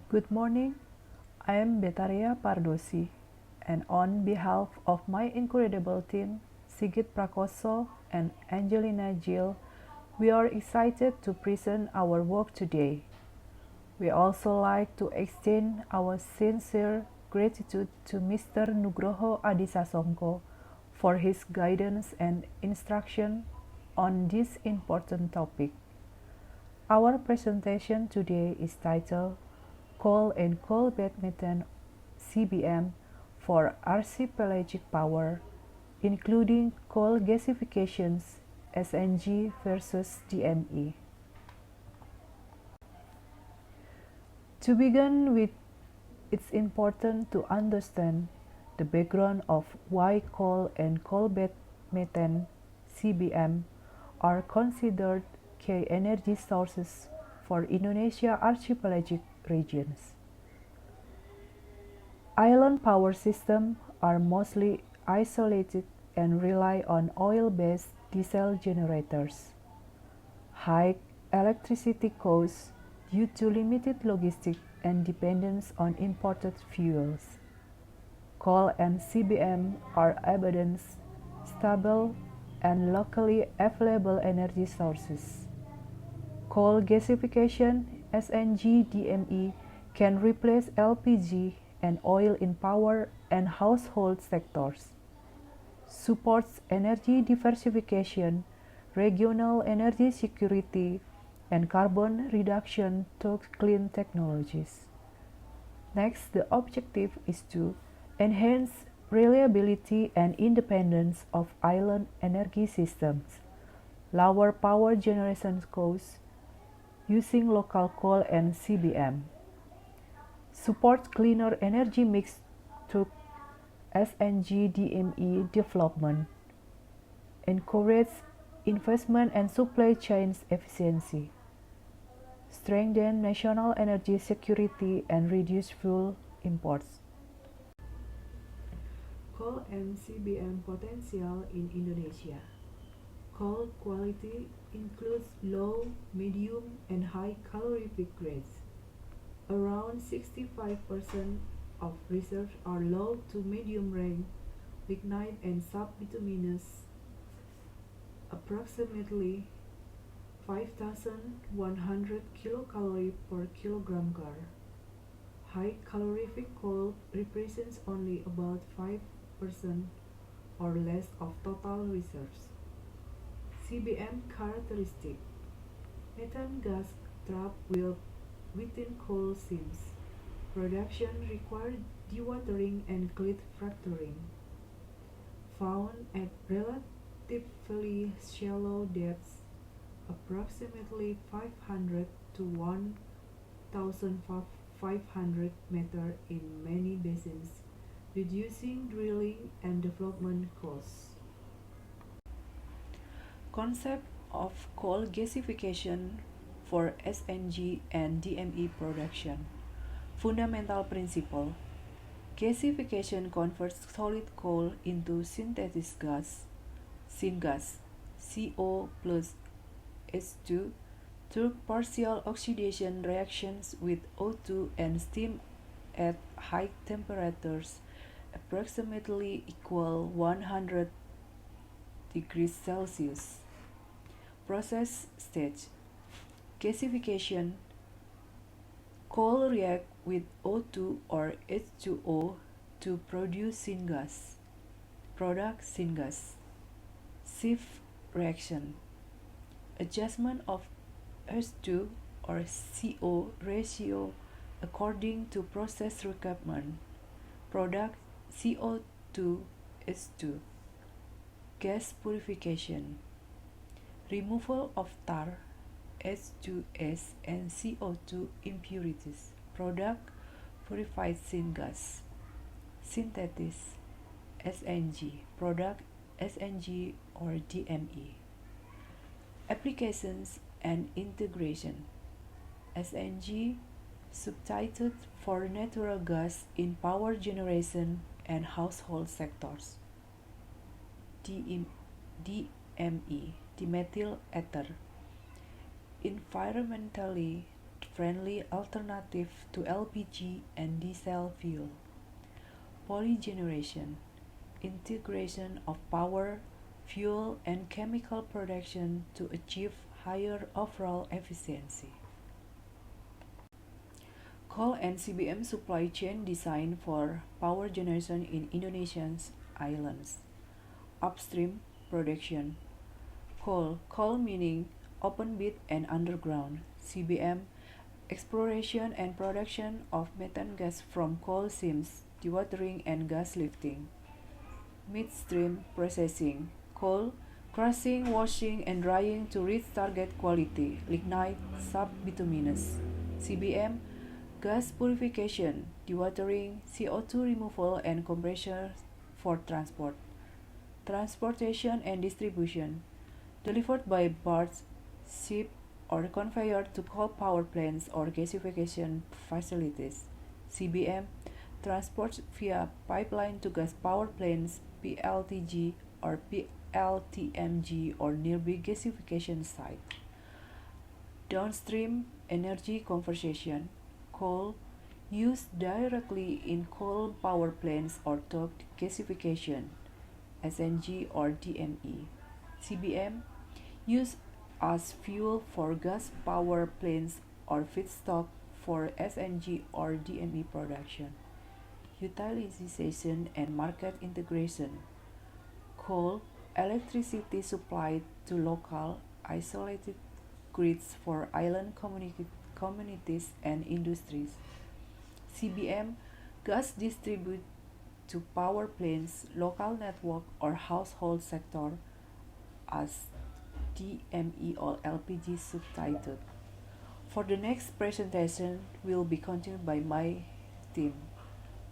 Good morning, I am Betaria Pardosi, and on behalf of my incredible team, Sigit Prakoso and Angelina Jill, we are excited to present our work today. We also like to extend our sincere gratitude to Mr. Nugroho Adisasongko for his guidance and instruction on this important topic. Our presentation today is titled Coal and Coal-Bed Methane (CBM) for Archipelagic Power, including coal gasifications (SNG) versus DME. To begin with, it's important to understand the background of why coal and coal-bed methane (CBM) are considered key energy sources for Indonesia archipelagic regions. Island power systems are mostly isolated and rely on oil-based diesel generators. High electricity costs due to limited logistics and dependence on imported fuels. Coal and CBM are abundant, stable, and locally available energy sources. Coal gasification (SNG-DME) can replace LPG and oil in power and household sectors. Supports energy diversification, regional energy security, and carbon reduction through clean technologies. Next, the objective is to enhance reliability and independence of island energy systems, lower power generation costs using local coal and CBM, support cleaner energy mix through SNG-DME development, encourage investment and supply chains efficiency, strengthen national energy security and reduce fuel imports. Coal and CBM potential in Indonesia. Coal quality includes low, medium, and high calorific grades. Around 65% of reserves are low to medium range, lignite and subbituminous, approximately 5,100 kilocalorie per kilogram car. High calorific coal represents only about 5% or less of total reserves. CBM characteristic: methane gas trapped within coal seams. Production required dewatering and clit fracturing. Found at relatively shallow depths, approximately 500 to 1,500 meters in many basins, reducing drilling and development costs. Concept of coal gasification for SNG and DME production. Fundamental principle: gasification converts solid coal into synthetic gas, syngas, CO plus H2, through partial oxidation reactions with O2 and steam at high temperatures, approximately equal 100 degrees Celsius. Process stage: gasification. Coal react with O2 or H2O to produce syngas. Product syngas. Shift reaction. Adjustment of H2 or CO ratio according to process requirement. Product CO2 H2. Gas purification. Removal of tar, H2S and CO2 impurities. Product purified syngas. Synthesis SNG. Product SNG or DME. Applications and integration. SNG substitute for natural gas in power generation and household sectors. DME, dimethyl ether, environmentally friendly alternative to LPG and diesel fuel. Polygeneration, integration of power, fuel, and chemical production to achieve higher overall efficiency. Coal and CBM supply chain design for power generation in Indonesia's islands. Upstream production. Coal meaning open pit and underground. CBM, exploration and production of methane gas from coal seams, dewatering and gas lifting. Midstream processing. Coal, crushing, washing, and drying to reach target quality, lignite, sub-bituminous. CBM, gas purification, dewatering, CO2 removal, and compressor for transport. Transportation and distribution, delivered by barge, ship, or conveyor to coal power plants or gasification facilities. CBM, transport via pipeline to gas power plants, PLTG or PLTMG or nearby gasification site. Downstream energy conversion, coal used directly in coal power plants or top gasification, SNG or DME. CBM, used as fuel for gas power plants or feedstock for SNG or DME production. Utilization and market integration. Coal, electricity supplied to local, isolated grids for island communities and industries. CBM, gas distributed to power plants, local network, or household sector as DME or LPG substitute. For the next presentation will be continued by my team,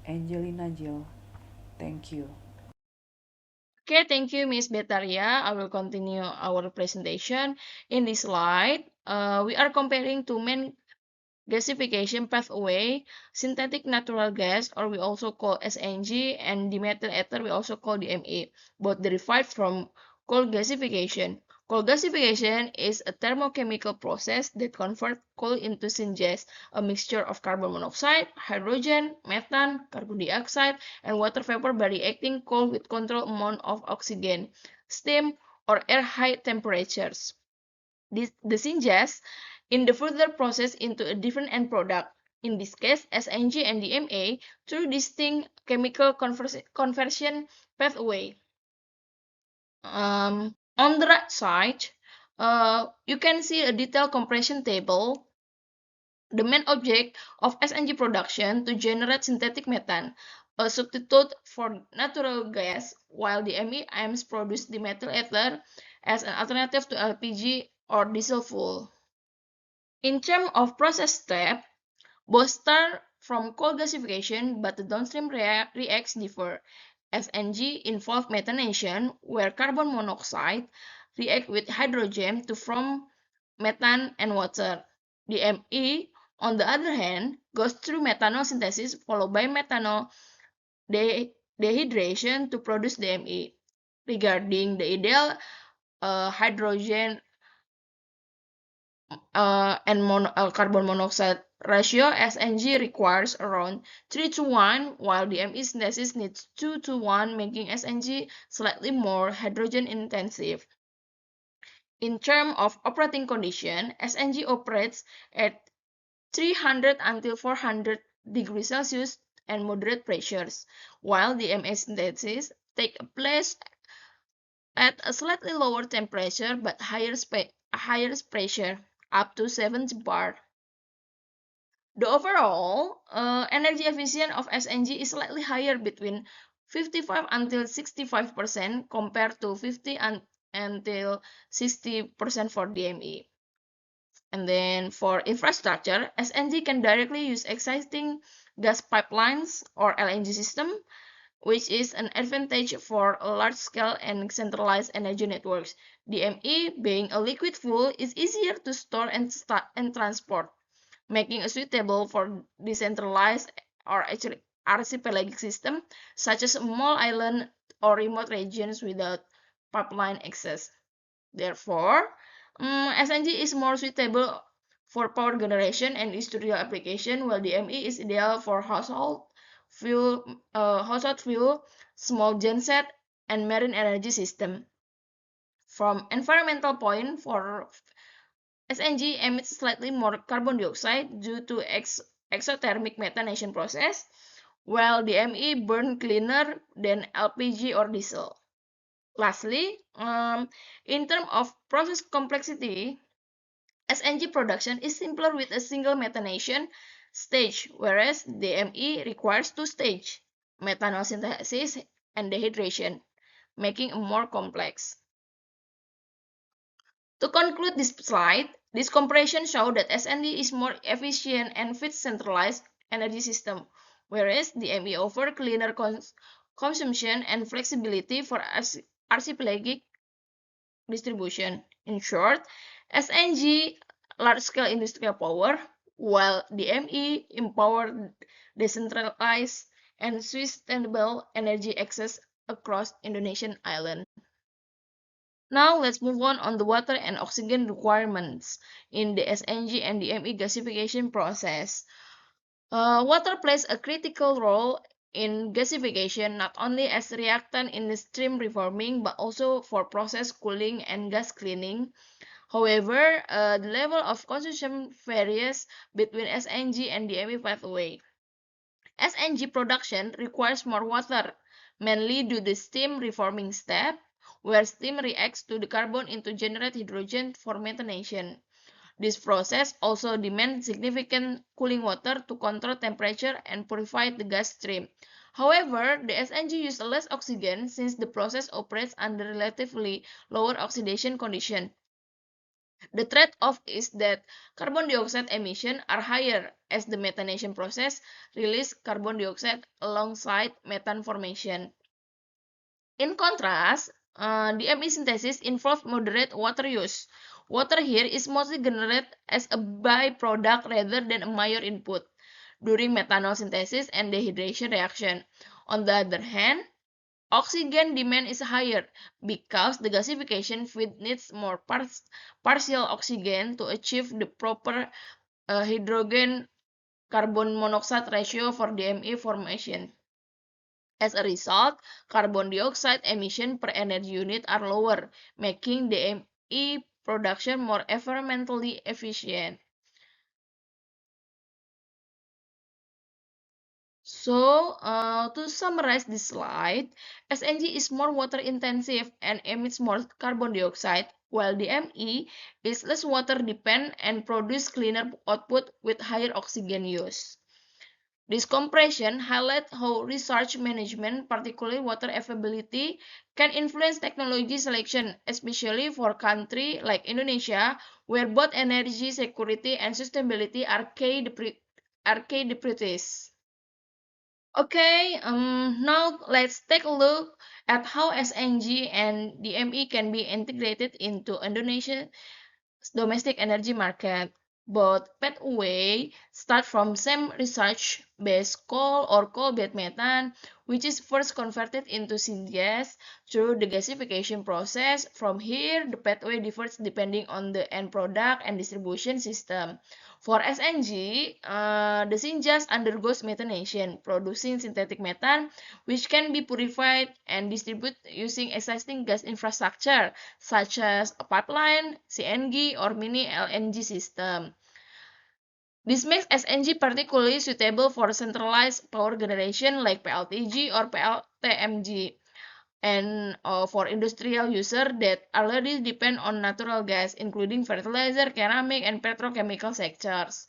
Angelina Jill. Thank you. Okay, thank you, Miss Betaria. I will continue our presentation. In this slide, we are comparing two main gasification pathway, synthetic natural gas, or we also call SNG, and dimethyl ether, we also call DME, both derived from coal gasification. Coal gasification is a thermochemical process that converts coal into syngas, a mixture of carbon monoxide, hydrogen, methane, carbon dioxide, and water vapor by reacting coal with controlled amount of oxygen, steam, or air high temperatures. The syngas in the further process into a different end product, in this case SNG and DMA, through distinct chemical conversion pathway. On the right side, you can see a detailed compression table. The main object of SNG production to generate synthetic methane, a substitute for natural gas, while DME aims produce the methyl ether as an alternative to LPG or diesel fuel. In terms of process step, both start from coal gasification, but the downstream reacts differ. SNG involve methanation, where carbon monoxide react with hydrogen to form methane and water. DME, on the other hand, goes through methanol synthesis followed by methanol dehydration to produce DME. Regarding the ideal hydrogen and carbon monoxide ratio, SNG requires around 3:1, while DME synthesis needs 2:1, making SNG slightly more hydrogen intensive. In terms of operating condition, SNG operates at 300 until 400 degrees Celsius and moderate pressures, while DME synthesis takes place at a slightly lower temperature but higher pressure, up to 70 bar. The overall energy efficiency of SNG is slightly higher, between 55 until 65% compared to 50 until 60% for DME. And then for infrastructure, SNG can directly use existing gas pipelines or LNG system, which is an advantage for large-scale and centralized energy networks. DME, being a liquid fuel, is easier to store and transport, making it suitable for decentralized or archipelagic system, such as small island or remote regions without pipeline access. Therefore, SNG is more suitable for power generation and industrial application, while DME is ideal for household fuel, small genset, and marine energy system. From environmental point, for SNG emits slightly more carbon dioxide due to exothermic methanation process, while DME burn cleaner than LPG or diesel. Lastly, in terms of process complexity, SNG production is simpler with a single methanation stage, whereas DME requires two stages, methanol synthesis and dehydration, making it more complex. To conclude this slide, this comparison shows that SND is more efficient and fits centralized energy system, whereas DME offers cleaner consumption and flexibility for archipelagic distribution. In short, SNG large-scale industrial power, while DME empowered decentralized and sustainable energy access across Indonesian island. Now let's move on the water and oxygen requirements in the SNG and DME gasification process. Water plays a critical role in gasification not only as reactant in the stream reforming but also for process cooling and gas cleaning. However, the level of consumption varies between SNG and DME pathway. SNG production requires more water, mainly due to the steam reforming step, where steam reacts to the carbon to generate hydrogen for methanation. This process also demands significant cooling water to control temperature and purify the gas stream. However, the SNG uses less oxygen since the process operates under relatively lower oxidation conditions. The trade-off is that carbon dioxide emissions are higher as the methanation process releases carbon dioxide alongside methane formation. In contrast, DME synthesis involves moderate water use. Water here is mostly generated as a byproduct rather than a major input during methanol synthesis and dehydration reaction. On the other hand, oxygen demand is higher because the gasification feed needs more partial oxygen to achieve the proper hydrogen carbon monoxide ratio for DME formation. As a result, carbon dioxide emission per energy unit are lower, making DME production more environmentally efficient. So, to summarize this slide, SNG is more water intensive and emits more carbon dioxide, while DME is less water dependent and produce cleaner output with higher oxygen use. This comparison highlights how research management, particularly water availability, can influence technology selection, especially for countries like Indonesia, where both energy security and sustainability are key priorities. Okay, now let's take a look at how SNG and DME can be integrated into Indonesia's domestic energy market. Both pathways start from same research-based coal or coal-based methane, which is first converted into syngas through the gasification process. From here, the pathway differs depending on the end product and distribution system. For SNG, the syngas undergoes methanation, producing synthetic methane, which can be purified and distributed using existing gas infrastructure, such as a pipeline, CNG, or mini LNG system. This makes SNG particularly suitable for centralized power generation like PLTG or PLTMG, and for industrial users that already depend on natural gas, including fertilizer, ceramic, and petrochemical sectors.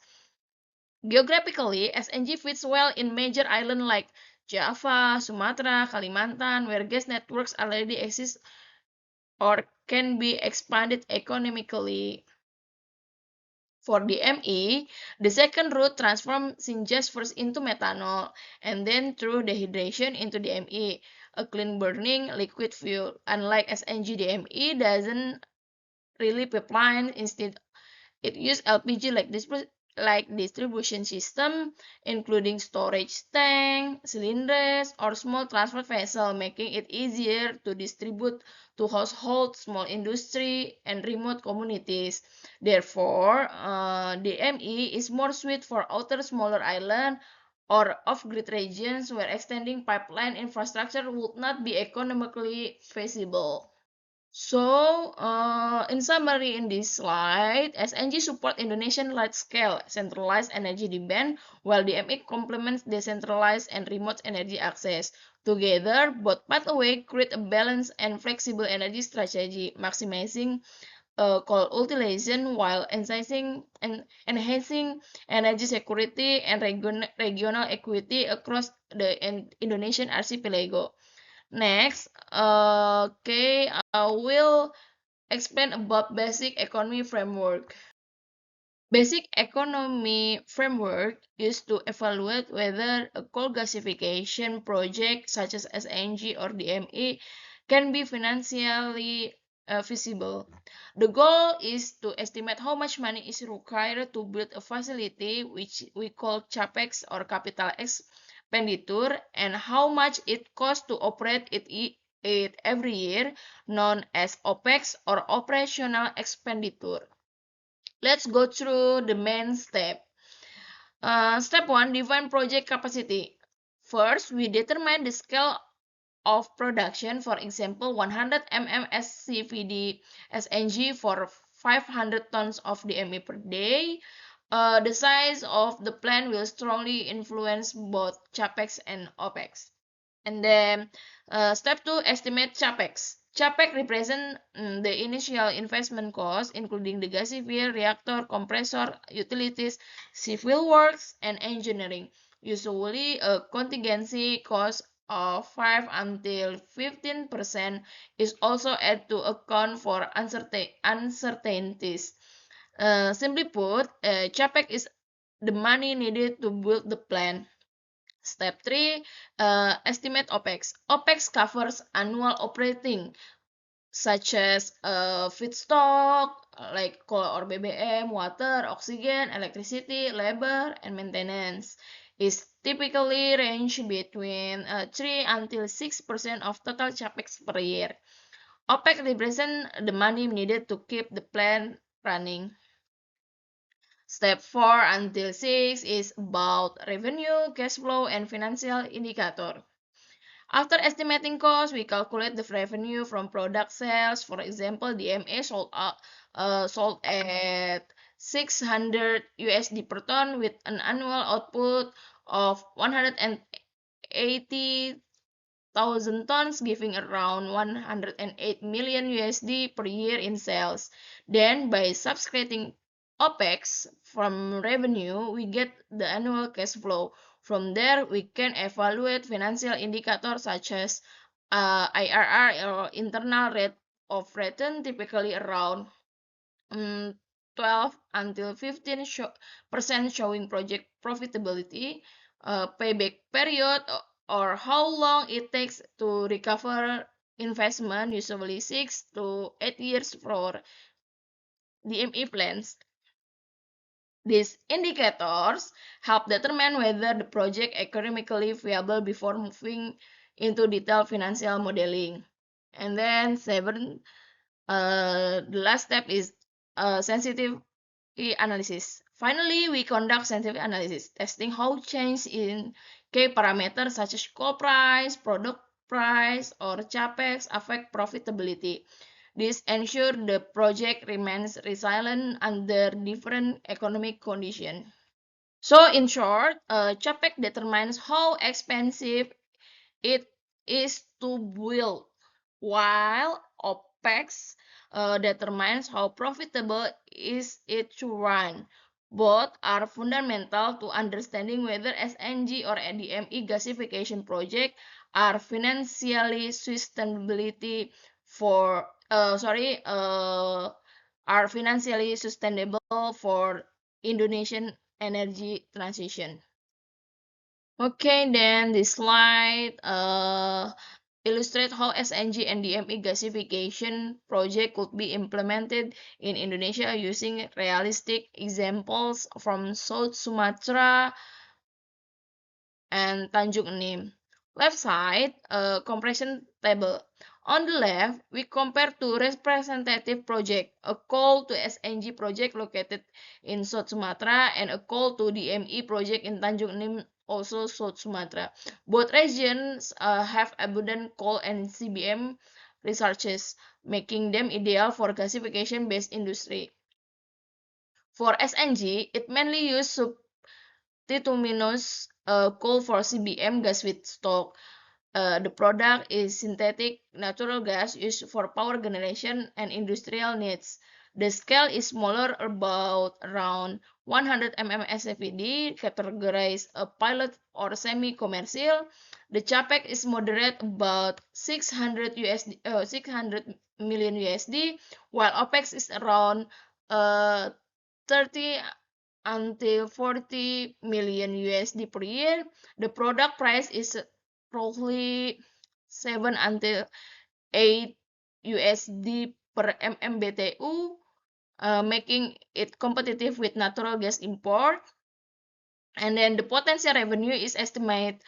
Geographically, SNG fits well in major islands like Java, Sumatra, Kalimantan, where gas networks already exist or can be expanded economically. For DME, the second route transforms syngas first into methanol and then through dehydration into DME, a clean burning liquid fuel. Unlike SNG, DME doesn't really pipeline, instead it uses LPG like like distribution system, including storage tank, cylinders, or small transport vessel, making it easier to distribute to households, small industry, and remote communities. Therefore, DME is more suited for outer smaller island or off-grid regions where extending pipeline infrastructure would not be economically feasible. So, in summary, in this slide, SNG support Indonesian large-scale centralized energy demand, while DME complements decentralized and remote energy access. Together, both pathways create a balanced and flexible energy strategy, maximizing coal utilization while enhancing energy security and regional equity across the Indonesian archipelago. Next, okay, I will explain about basic economy framework. Basic economy framework used to evaluate whether a coal gasification project such as SNG or DME can be financially feasible. The goal is to estimate how much money is required to build a facility, which we call CAPEX or capital expenditure, and how much it costs to operate it every year, known as OPEX or operational expenditure. Let's go through the main step. Step 1, define project capacity. First, we determine the scale of production, for example, 100 mm SCVD SNG for 500 tons of DME per day. The size of the plant will strongly influence both CAPEX and OPEX. And then step 2, estimate CAPEX. CAPEX represents the initial investment cost, including the gasifier, reactor, compressor, utilities, civil works, and engineering. Usually, a contingency cost of 5 until 15% is also added to account for uncertainties. Simply put, CAPEX is the money needed to build the plant. Step 3, estimate OPEX. OPEX covers annual operating, such as feedstock, like coal or BBM, water, oxygen, electricity, labor, and maintenance. Is typically range between 3 until 6% of total CAPEX per year. OPEX represent the money needed to keep the plant running. Step 4 until 6 is about revenue, cash flow, and financial indicator. After estimating costs, we calculate the revenue from product sales. For example, DMA sold at 600 USD per ton with an annual output of 180,000 tons, giving around 108 million USD per year in sales. Then, by subtracting OPEX from revenue, we get the annual cash flow. From there, we can evaluate financial indicators such as IRR or internal rate of return, typically around 12 until 15% showing project profitability, payback period, or how long it takes to recover investment, usually 6 to 8 years for DME plans. These indicators help determine whether the project economically viable before moving into detailed financial modeling. And then the last step is sensitivity analysis. Finally, we conduct sensitivity analysis, testing how change in key parameters such as coal price, product price, or CAPEX affect profitability. This ensures the project remains resilient under different economic conditions. So, in short, CAPEX determines how expensive it is to build, while OPEX determines how profitable is it to run. Both are fundamental to understanding whether SNG or DME gasification project are financially sustainability for are financially sustainable for Indonesian energy transition. Okay, then this slide illustrate how SNG and DME gasification project could be implemented in Indonesia using realistic examples from South Sumatra and Tanjung Enim. Left side, a comparison table. On the left, we compare two representative projects, a coal to SNG project located in South Sumatra and a coal to DME project in Tanjung Enim, also South Sumatra. Both regions have abundant coal and CBM resources, making them ideal for gasification-based industry. For SNG, it mainly uses bituminous coal for CBM gas feedstock. The product is synthetic natural gas used for power generation and industrial needs. The scale is smaller, about around 100 mm SFPD, categorized a pilot or semi-commercial. The capex is moderate, about 600 million USD, while OPEX is around 30 until 40 million USD per year. The product price is roughly 7 until 8 USD per MMBTU, making it competitive with natural gas import. And then the potential revenue is estimated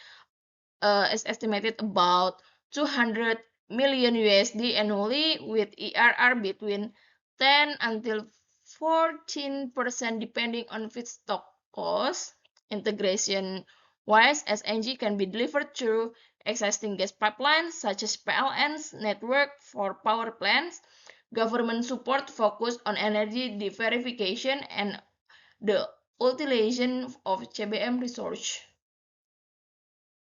about 200 million USD annually, with ERR between 10 until 14% depending on feedstock cost. Integration wise, SNG can be delivered through existing gas pipelines such as PLN's network for power plants. Government support focused on energy diversification and the utilization of CBM resource.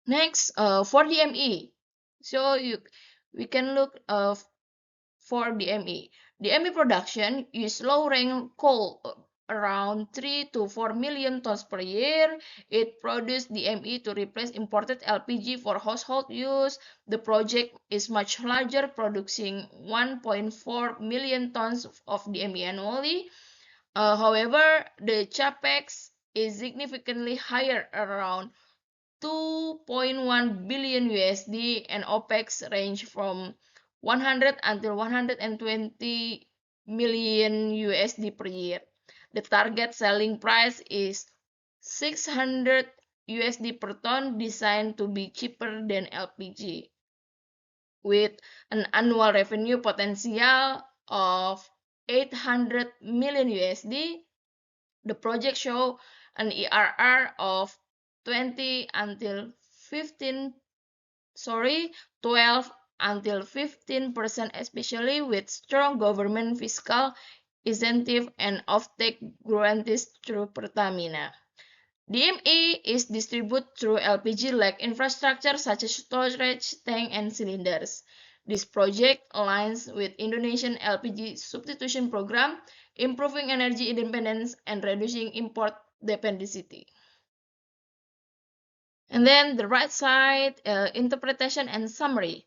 Next, for DME, so we can look for DME. DME production use low-rank coal around 3 to 4 million tons per year. It produced DME to replace imported LPG for household use. The project is much larger, producing 1.4 million tons of DME annually. However, the capex is significantly higher, around 2.1 billion USD, and OPEX range from 100 until 120 million USD per year. The target selling price is 600 USD per ton, designed to be cheaper than LPG. With an annual revenue potential of 800 million USD, the project shows an ERR of 12 until 15%, especially with strong government fiscal incentive and offtake guarantees through Pertamina. DME is distributed through LPG-like infrastructure such as storage tank and cylinders. This project aligns with Indonesian LPG substitution program, improving energy independence and reducing import dependency. And then the right side, interpretation and summary.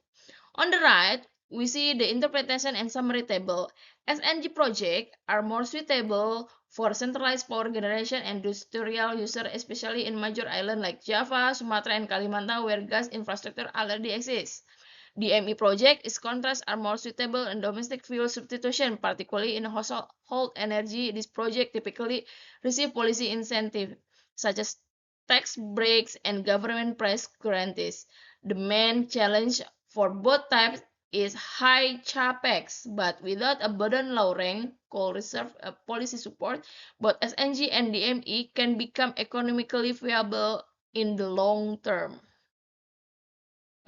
On the right, we see the interpretation and summary table. SNG projects are more suitable for centralized power generation and industrial user, especially in major islands like Java, Sumatra, and Kalimantan, where gas infrastructure already exists. DME project, in contrast, are more suitable in domestic fuel substitution, particularly in household energy. This project typically receive policy incentive, such as tax breaks and government price guarantees. The main challenge for both types is high capex, but without abundant low-rank coal reserve policy support, both SNG and DME can become economically viable in the long term.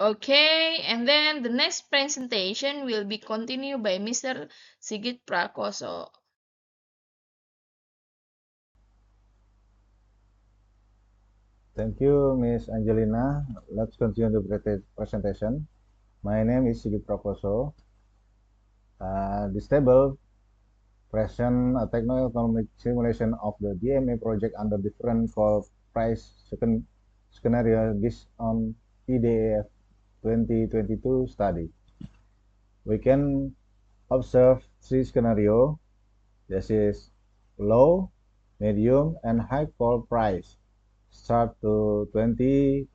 Okay, and then the next presentation will be continued by Mr. Sigit Prakoso. Thank you, Ms. Angelina. Let's continue the presentation. My name is Sigit Prakoso. This table presents a techno-economic simulation of the DME project under different coal price scenario based on EDAF 2022 study. We can observe three scenarios. This is low, medium, and high coal price. Start to $20,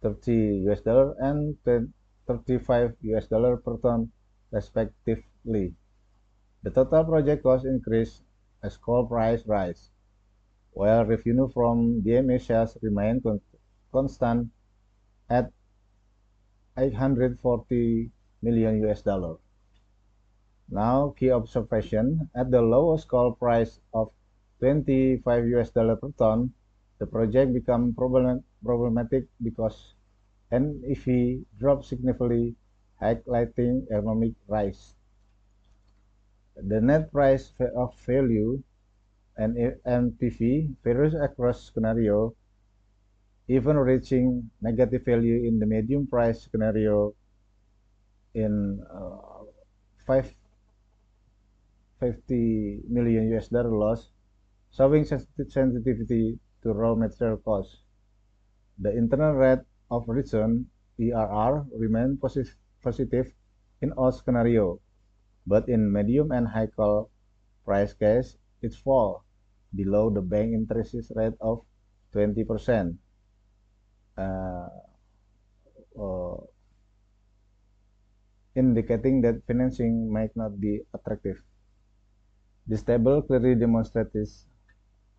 $30 and $35 per ton respectively. The total project cost increased as coal price rise, while revenue from DMA sales remained constant at $840 million. Now, key observation: at the lowest coal price of $25 per ton, the project became problematic because NEV dropped significantly, highlighting economic rise. The net price of value and NPV varies across scenario, even reaching negative value in the medium price scenario in $50 million loss, showing sensitivity to raw material costs. The internal rate of return (IRR) remained positive in all scenarios, but in medium and high coal price case, it falls below the bank interest rate of 20%, indicating that financing might not be attractive. This table clearly demonstrates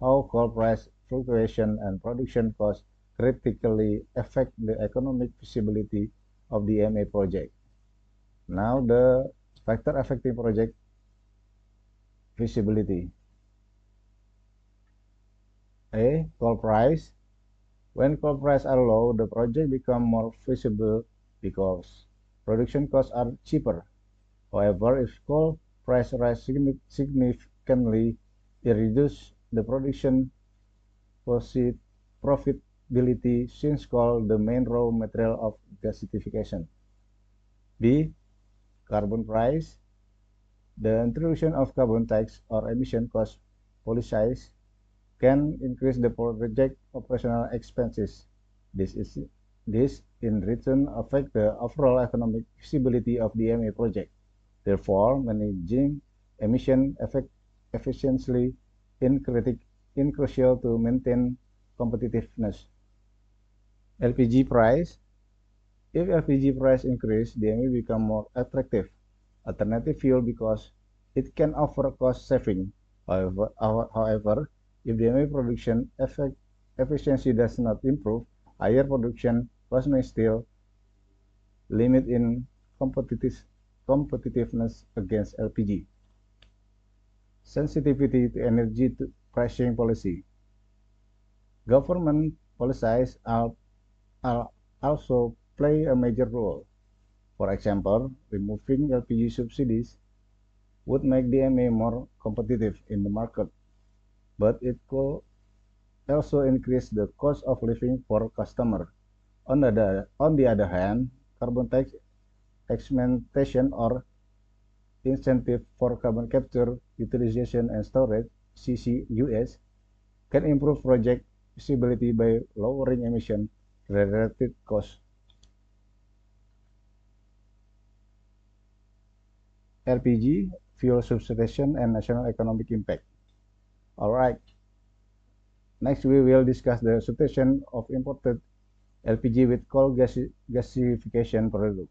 how coal price fluctuation and production costs critically affect the economic feasibility of the DMA project. Now, the factor affecting project feasibility. A. Coal price. When coal prices are low, the project becomes more feasible because production costs are cheaper. However, if coal price rise significantly, it reduces the production profitability since coal the main raw material of gasification. B. Carbon price. The introduction of carbon tax or emission cost policies can increase the project operational expenses. This in return affect the overall economic feasibility of the DMA project. Therefore, managing emission efficiently is crucial to maintain competitiveness. LPG price. If LPG price increase, DMA become more attractive alternative fuel because it can offer cost saving. However, if DMA production efficiency does not improve, higher production costs may still limit in competitiveness against LPG. Sensitivity to energy pricing policy. Government policies also play a major role. For example, removing LPG subsidies would make DMA more competitive in the market, but it could also increase the cost of living for customers. On the other hand, carbon tax experimentation or incentive for carbon capture, utilization, and storage (CCUS) can improve project feasibility by lowering emission-related costs. LPG, fuel substitution, and national economic impact. All right. Next, we will discuss the substitution of imported LPG with coal gasification product,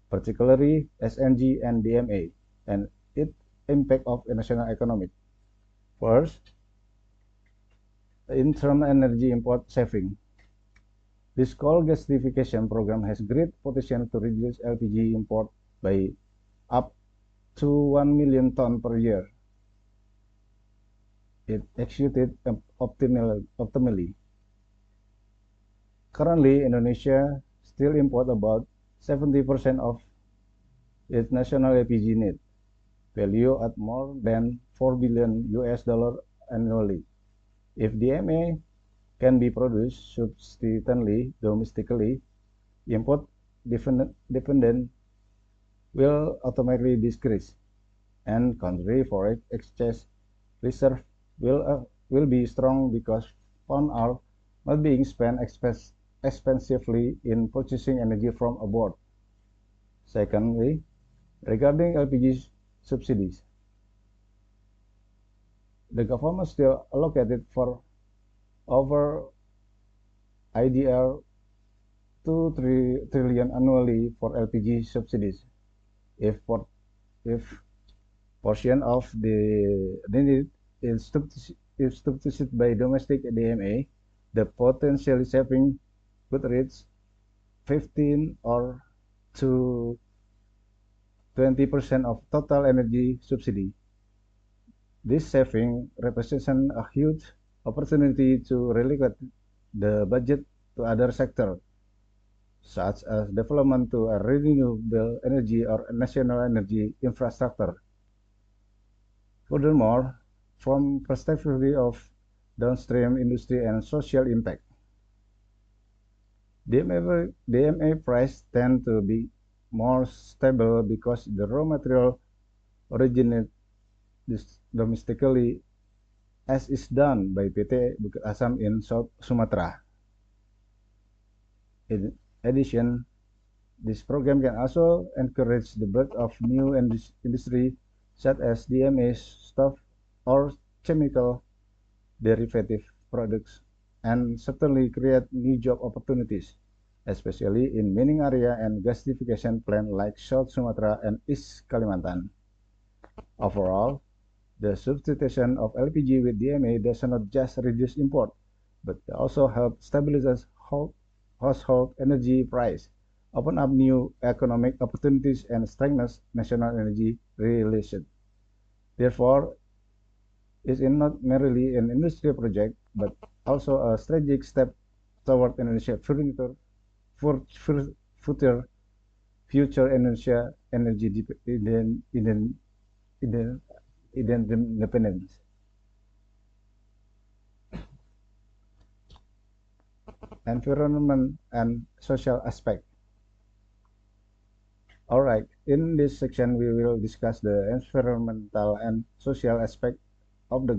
particularly SNG and DMA, and its impact of national economic. First, internal energy import saving. This coal gasification program has great potential to reduce LPG import by up to 1 million tons per year. It executed optimally. Currently, Indonesia still imports about 70% of its national LPG need, valued at more than $4 billion annually. If DMA can be produced substantially domestically, import dependence will automatically decrease, and country foreign exchange reserve will be strong because funds are not being spent expensively in purchasing energy from abroad. Secondly, regarding LPG subsidies, the government still allocated for over IDR 2 trillion annually for LPG subsidies. If portion of the need is substituted by domestic DMA, the potential saving could reach 15 or to 20% of total energy subsidy. This saving represents a huge opportunity to reallocate the budget to other sectors, such as development to a renewable energy or national energy infrastructure. Furthermore, from perspective of downstream industry and social impact, DMA price tend to be more stable because the raw material originates domestically, as is done by PT Bukit Asam in South Sumatra. In addition, this program can also encourage the birth of new industry such as DMA stuff or chemical derivative products, and certainly create new job opportunities, especially in mining area and gasification plant like South Sumatra and East Kalimantan. Overall, the substitution of LPG with DMA does not just reduce import, but also help stabilize household energy price, open up new economic opportunities, and strengthen national energy relations. Therefore, it is not merely an industry project, but also a strategic step toward Indonesia's future energy independence. Environment and social aspect. All right, in this section we will discuss the environmental and social aspect of the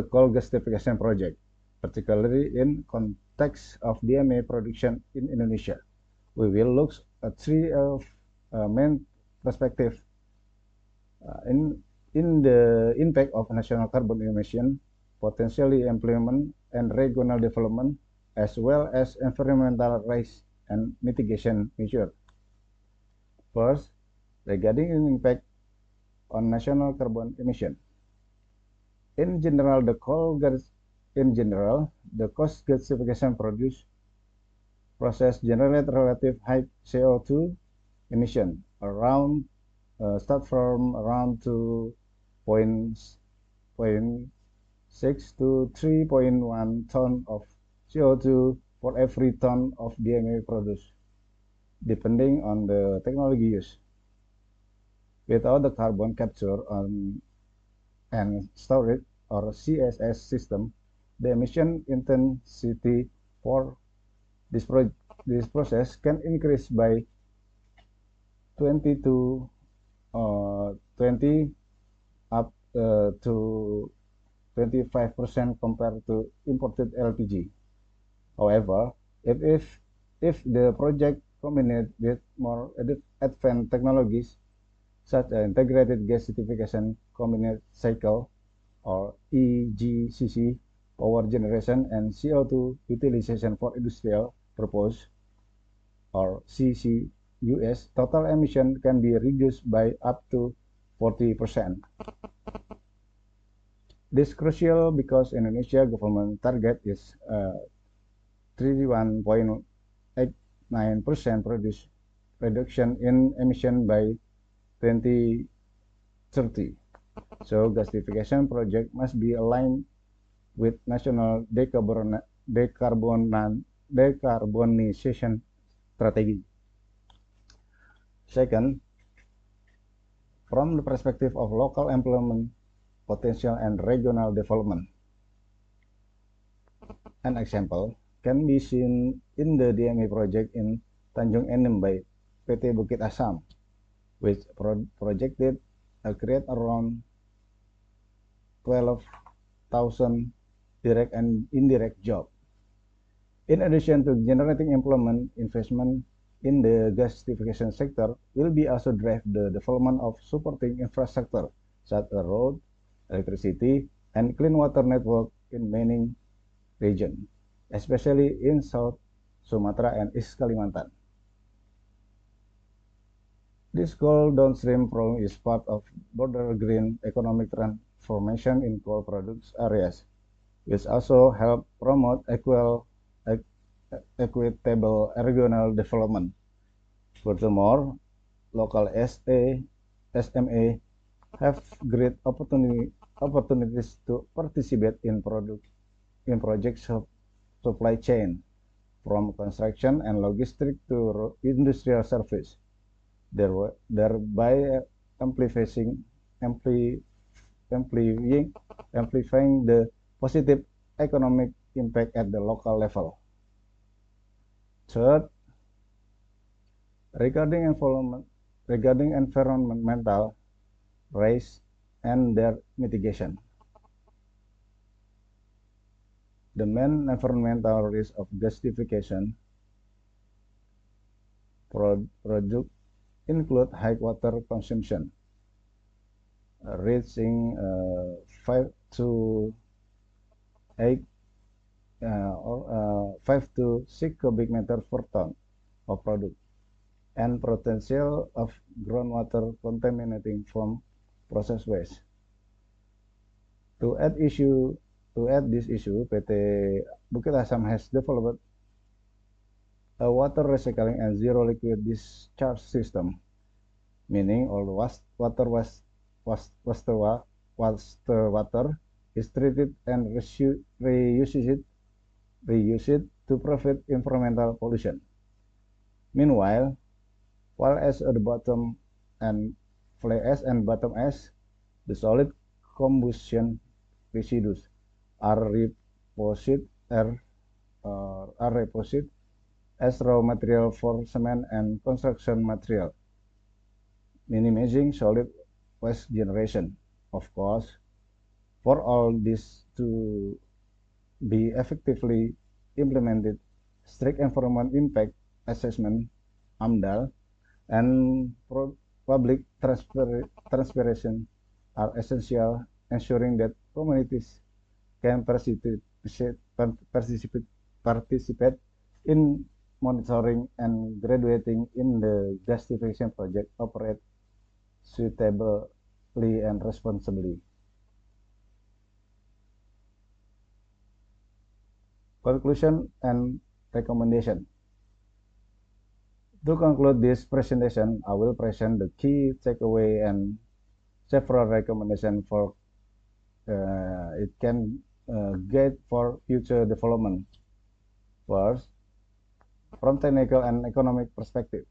coal gasification project, particularly in context of DMA production in Indonesia. We will look at three main perspectives in the impact of national carbon emission, potentially employment and regional development, as well as environmental risk and mitigation measures. First, regarding the impact on national carbon emission. In general, the coal gasification process generate relative high CO2 emission start from around 2.6 to 3.1 ton of CO2 for every ton of DMA produced, depending on the technology used. Without the carbon capture and storage or CSS system, the emission intensity for this process can increase by 20 up to 25% compared to imported LPG. However, if the project combined with more advanced technologies such as integrated gasification combined cycle or EGCC, power generation and CO2 utilization for industrial purpose or CCUS, total emission can be reduced by up to 40%. This is crucial because Indonesia government target is 31.89% reduction in emission by 2030. So gasification project must be aligned with national decarbonization strategy. Second, from the perspective of local employment potential and regional development. An example can be seen in the DMA project in Tanjung Enim by PT Bukit Asam, which projected to create around 12,000 direct and indirect jobs. In addition to generating employment, investment in the gasification sector will be also drive the development of supporting infrastructure such as road, electricity, and clean water network in many regions, especially in South Sumatra, and East Kalimantan. This coal downstream program is part of broader green economic transformation in coal products areas, which also help promote equitable regional development. Furthermore, local SMA have great opportunities to participate in project supply chain, from construction and logistics to industrial service, thereby amplifying the positive economic impact at the local level. Third, regarding environmental risks and their mitigation. The main environmental risk of gasification projects include high water consumption, reaching 5 to 8 or 5 to 6 cubic meters per ton of product, and potential of groundwater contaminating from process waste. To add this issue, PT Bukit Asam has developed a water recycling and zero liquid discharge system, meaning all wastewater is treated and reused to prevent environmental pollution. Meanwhile, while as at the bottom and fly ash and bottom ash, the solid combustion residues are reposted as raw material for cement and construction material, minimizing solid waste generation. Of course, for all this to be effectively implemented, strict environment impact assessment (AMDAL) and public transparency are essential, ensuring that communities can participate in monitoring and graduating in the gasification project operate suitably and responsibly. Conclusion and recommendation. To conclude this presentation, I will present the key takeaway and several recommendations for it can guide for future development. First, from technical and economic perspective,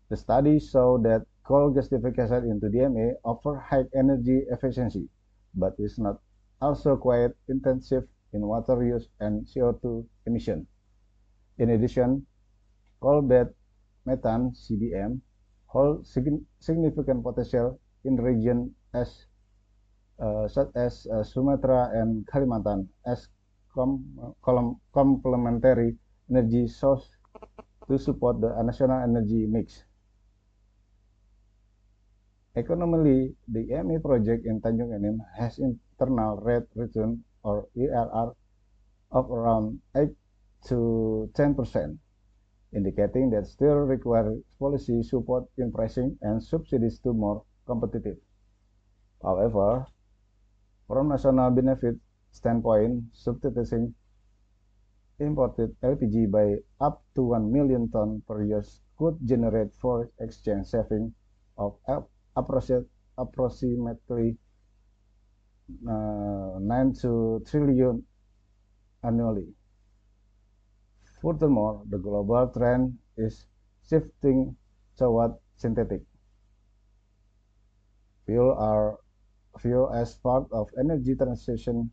the study showed that coal gasification into DMA offers high energy efficiency, but is not also quite intensive in water use and CO2 emission. In addition, coal bed methane (CBM) holds significant potential in regions such as Sumatra and Kalimantan as complementary energy source to support the national energy mix. Economically, the EME project in Tanjung Enim has internal rate return or IRR of around 8 to 10%, indicating that still requires policy support in pricing and subsidies to more competitive. However, from national benefit standpoint, substituting imported LPG by up to 1 million tons per year could generate foreign exchange savings of approximately 9 to trillion annually. Furthermore, the global trend is shifting toward synthetic fuel as part of energy transition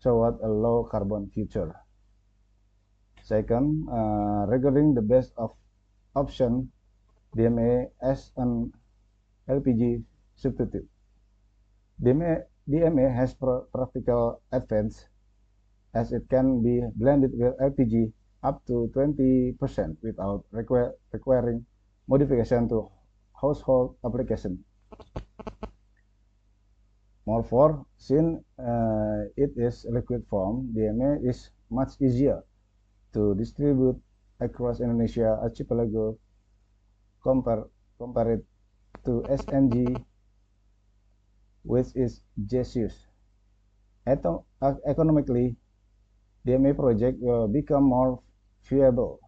toward a low carbon future. Second, regarding the best option, DMA as an LPG substitute. DMA has practical advantage as it can be blended with LPG up to 20% without requiring modification to household application. Moreover, since it is liquid form, DMA is much easier to distribute across Indonesia archipelago compared to SNG, which is just use. Economically, DMA project will become more viable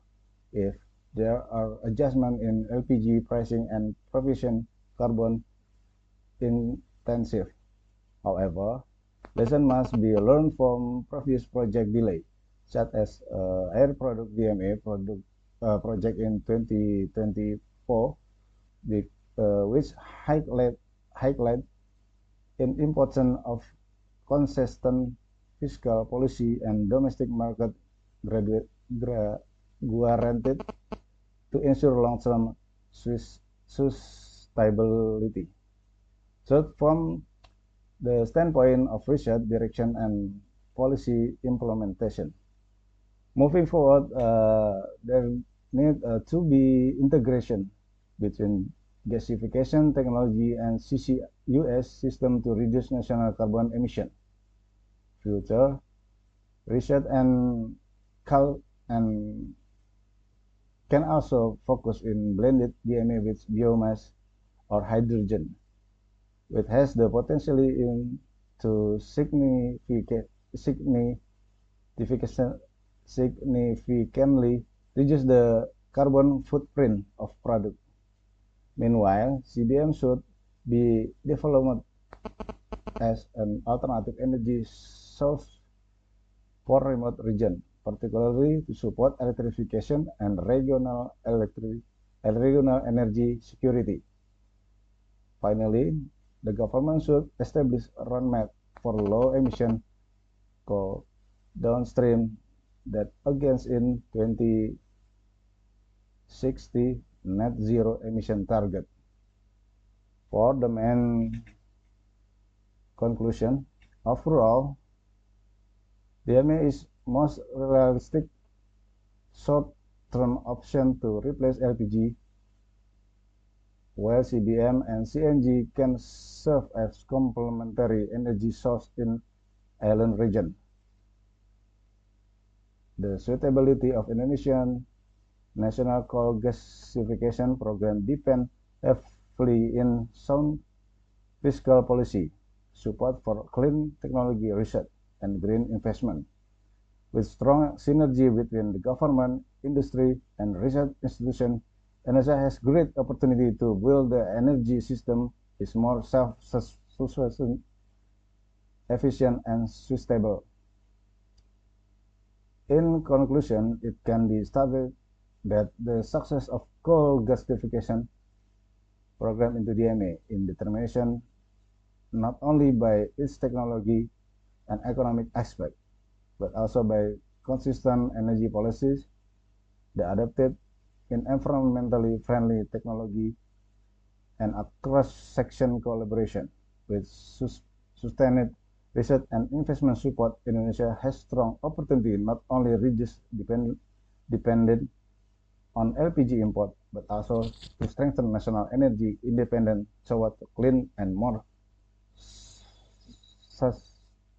if there are adjustments in LPG pricing and provision carbon intensive. However, lessons must be learned from previous project delay, such as Air Product DMA project in 2024, which highlight in importance of consistent fiscal policy and domestic market guaranteed to ensure long-term sustainability. So from the standpoint of research, direction, and policy implementation, moving forward, there need to be integration between gasification technology and CCUS system to reduce national carbon emission. Future research and can also focus in blended DMA with biomass or hydrogen, which has the potential to significantly reduce the carbon footprint of product. Meanwhile, CBM should be developed as an alternative energy source for remote regions, particularly to support electrification and regional energy security. Finally, the government should establish a roadmap for low-emission coal downstream that against in 2060 net zero emission target. For the main conclusion, overall, DMA is most realistic short-term option to replace LPG, while CBM and CNG can serve as complementary energy source in island region. The suitability of Indonesian national coal gasification program depends heavily in sound fiscal policy, support for clean technology research, and green investment. With strong synergy between the government, industry, and research institutions, Indonesia has great opportunity to build the energy system is more self-sufficient, efficient, and sustainable. In conclusion, it can be stated that the success of coal gasification program into DMA in determination not only by its technology and economic aspect, but also by consistent energy policies, the adapted in environmentally friendly technology, and a cross-section collaboration with sustained research and investment support. Indonesia has strong opportunity not only reduce dependent on LPG import, but also to strengthen national energy independence toward a clean and more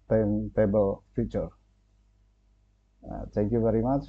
sustainable future. Thank you very much.